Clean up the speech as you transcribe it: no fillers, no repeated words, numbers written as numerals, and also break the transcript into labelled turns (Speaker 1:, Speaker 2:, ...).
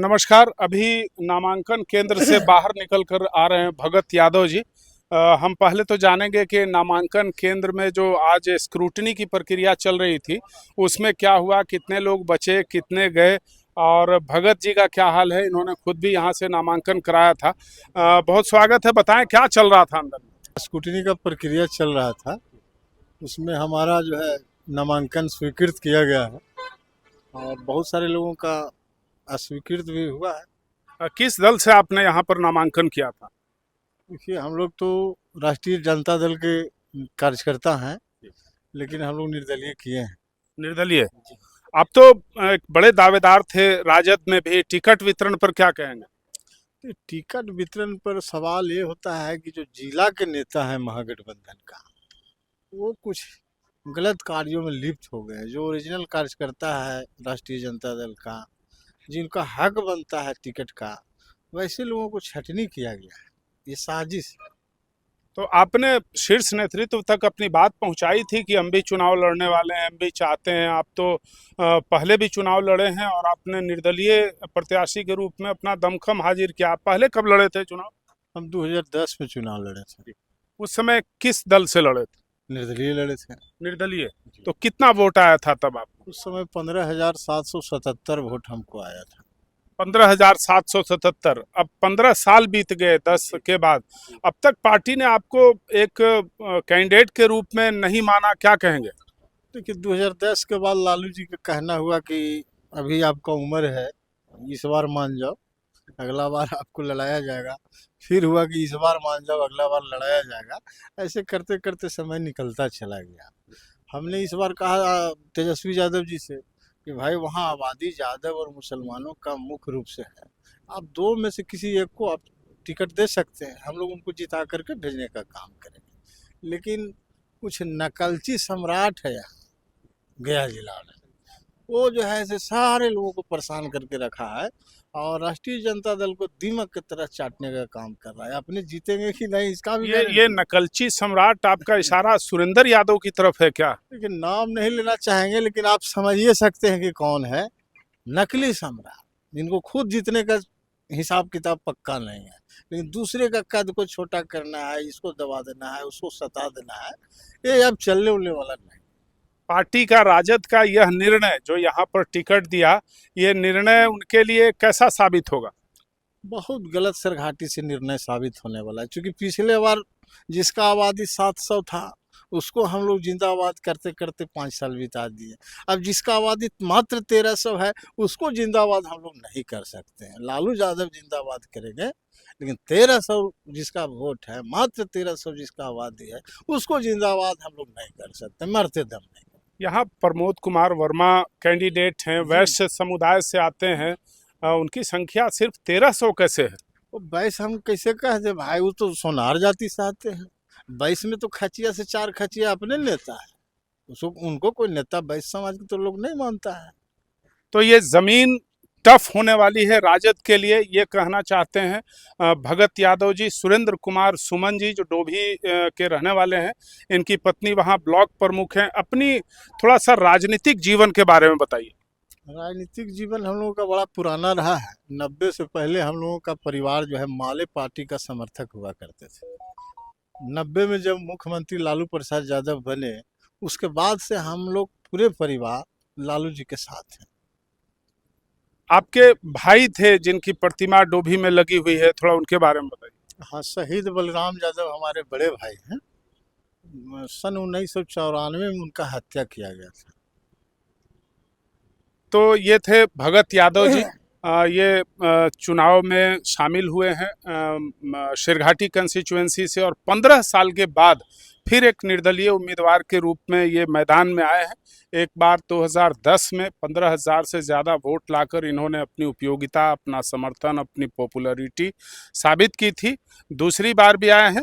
Speaker 1: नमस्कार। अभी नामांकन केंद्र से बाहर निकल कर आ रहे हैं भगत यादव जी। हम पहले तो जानेंगे कि नामांकन केंद्र में जो आज स्क्रूटनी की प्रक्रिया चल रही थी उसमें क्या हुआ, कितने लोग बचे, कितने गए और भगत जी का क्या हाल है। इन्होंने खुद भी यहाँ से नामांकन कराया था। बहुत स्वागत है, बताएं क्या चल रहा था अंदर में।
Speaker 2: स्कूटनी का प्रक्रिया चल रहा था, उसमें हमारा जो है नामांकन स्वीकृत किया गया है और बहुत सारे लोगों का अस्वीकृत भी हुआ है।
Speaker 1: किस दल से आपने यहाँ पर नामांकन किया था?
Speaker 2: देखिए, हम लोग तो राष्ट्रीय जनता दल के कार्यकर्ता हैं, लेकिन हम लोग निर्दलीय किए हैं।
Speaker 1: निर्दलीय। आप तो एक बड़े दावेदार थे राजद में भी, टिकट वितरण पर क्या कहेंगे?
Speaker 2: तो टिकट वितरण पर सवाल ये होता है कि जो जिला के नेता है महागठबंधन का, वो कुछ गलत कार्यों में लिप्त हो गए हैं। जो ओरिजिनल कार्यकर्ता है राष्ट्रीय जनता दल का, जिनका हक बनता है टिकट का, वैसे लोगों को छटनी किया गया है। ये साजिश है।
Speaker 1: तो आपने शीर्ष नेतृत्व तक अपनी बात पहुंचाई थी कि हम भी चुनाव लड़ने वाले हैं, हम भी चाहते हैं। आप तो पहले भी चुनाव लड़े हैं और आपने निर्दलीय प्रत्याशी के रूप में अपना दमखम हाजिर किया। आप पहले कब लड़े थे चुनाव?
Speaker 2: हम 2010 में चुनाव लड़े थे।
Speaker 1: उस समय किस दल से लड़े थे?
Speaker 2: निर्दलीय लड़े थे।
Speaker 1: निर्दलीय। तो कितना वोट आया था तब आपको?
Speaker 2: उस समय 15,777 वोट हमको आया था।
Speaker 1: 15,777। अब 15 साल बीत गए 10 के बाद, अब तक पार्टी ने आपको एक कैंडिडेट के रूप में नहीं माना, क्या कहेंगे?
Speaker 2: देखिए, 2010 के बाद लालू जी का कहना हुआ कि अभी आपका उम्र है, इस बार मान जाओ, अगला बार आपको लड़ाया जाएगा। फिर हुआ कि इस बार मान जाओ, अगला बार लड़ाया जाएगा। ऐसे करते करते समय निकलता चला गया। हमने इस बार कहा तेजस्वी यादव जी से कि भाई, वहाँ आबादी यादव और मुसलमानों का मुख्य रूप से है, आप दो में से किसी एक को आप टिकट दे सकते हैं, हम लोग उनको जिता करके भेजने का काम करेंगे। लेकिन कुछ नकलची सम्राट है यहाँ गया जिला में, वो जो है ऐसे सारे लोगों को परेशान करके रखा है और राष्ट्रीय जनता दल को दीमक की तरह चाटने का काम कर रहा है। अपने जीतेंगे कि नहीं, इसका भी
Speaker 1: ये नकलची सम्राट, आपका इशारा सुरेंद्र यादव की तरफ है क्या?
Speaker 2: लेकिन नाम नहीं लेना चाहेंगे, लेकिन आप समझिए सकते हैं कि कौन है नकली सम्राट, जिनको खुद जीतने का हिसाब किताब पक्का नहीं है, लेकिन दूसरे का कद को छोटा करना है, इसको दबा देना है, उसको सता देना है। ये अब चलने उलने वाला नहीं।
Speaker 1: पार्टी का, राजद का यह निर्णय जो यहाँ पर टिकट दिया, ये निर्णय उनके लिए कैसा साबित होगा?
Speaker 2: बहुत गलत सरघाटी से निर्णय साबित होने वाला है, क्योंकि पिछले बार जिसका आबादी 700 था, उसको हम लोग जिंदाबाद करते करते 5 साल बिता दिए। अब जिसका आबादी मात्र 1300 है, उसको जिंदाबाद हम लोग नहीं कर सकते हैं। लालू यादव जिंदाबाद करेंगे, लेकिन 1300 जिसका वोट है, मात्र 1300 जिसका आबादी है, उसको जिंदाबाद हम लोग नहीं कर सकते, मरते दम नहीं।
Speaker 1: यहाँ प्रमोद कुमार वर्मा कैंडिडेट हैं, वैश्य समुदाय से आते हैं। उनकी संख्या सिर्फ 1300 कैसे है?
Speaker 2: वो बैस हम कैसे कह दे भाई, वो तो सोनार जाति से आते हैं। बैस में तो खचिया से 4 खचिया अपने नेता है, उसको उनको कोई नेता बैस समाज के तो लोग नहीं मानता है।
Speaker 1: तो ये जमीन टफ होने वाली है राजद के लिए, ये कहना चाहते हैं भगत यादव जी। सुरेंद्र कुमार सुमन जी जो डोभी के रहने वाले हैं, इनकी पत्नी वहाँ ब्लॉक प्रमुख हैं। अपनी थोड़ा सा राजनीतिक जीवन के बारे में बताइए।
Speaker 2: राजनीतिक जीवन हम लोगों का बड़ा पुराना रहा है। 90 से पहले हम लोगों का परिवार जो है माले पार्टी का समर्थक हुआ करते थे। 90 में जब मुख्यमंत्री लालू प्रसाद यादव बने, उसके बाद से हम लोग पूरे परिवार लालू जी के साथ हैं।
Speaker 1: आपके भाई थे जिनकी प्रतिमा डोभी में लगी हुई है, थोड़ा उनके बारे में बताइए।
Speaker 2: हाँ, शहीद बलराम यादव हमारे बड़े भाई हैं। सन 1994 में उनका हत्या किया गया था।
Speaker 1: तो ये थे भगत यादव जी। ये चुनाव में शामिल हुए हैं शेरघाटी कंस्टिट्यूएंसी से, और 15 साल के बाद फिर एक निर्दलीय उम्मीदवार के रूप में ये मैदान में आए हैं। एक बार 2010 में 15,000 से ज़्यादा वोट लाकर इन्होंने अपनी उपयोगिता, अपना समर्थन, अपनी पॉपुलैरिटी साबित की थी। दूसरी बार भी आए हैं।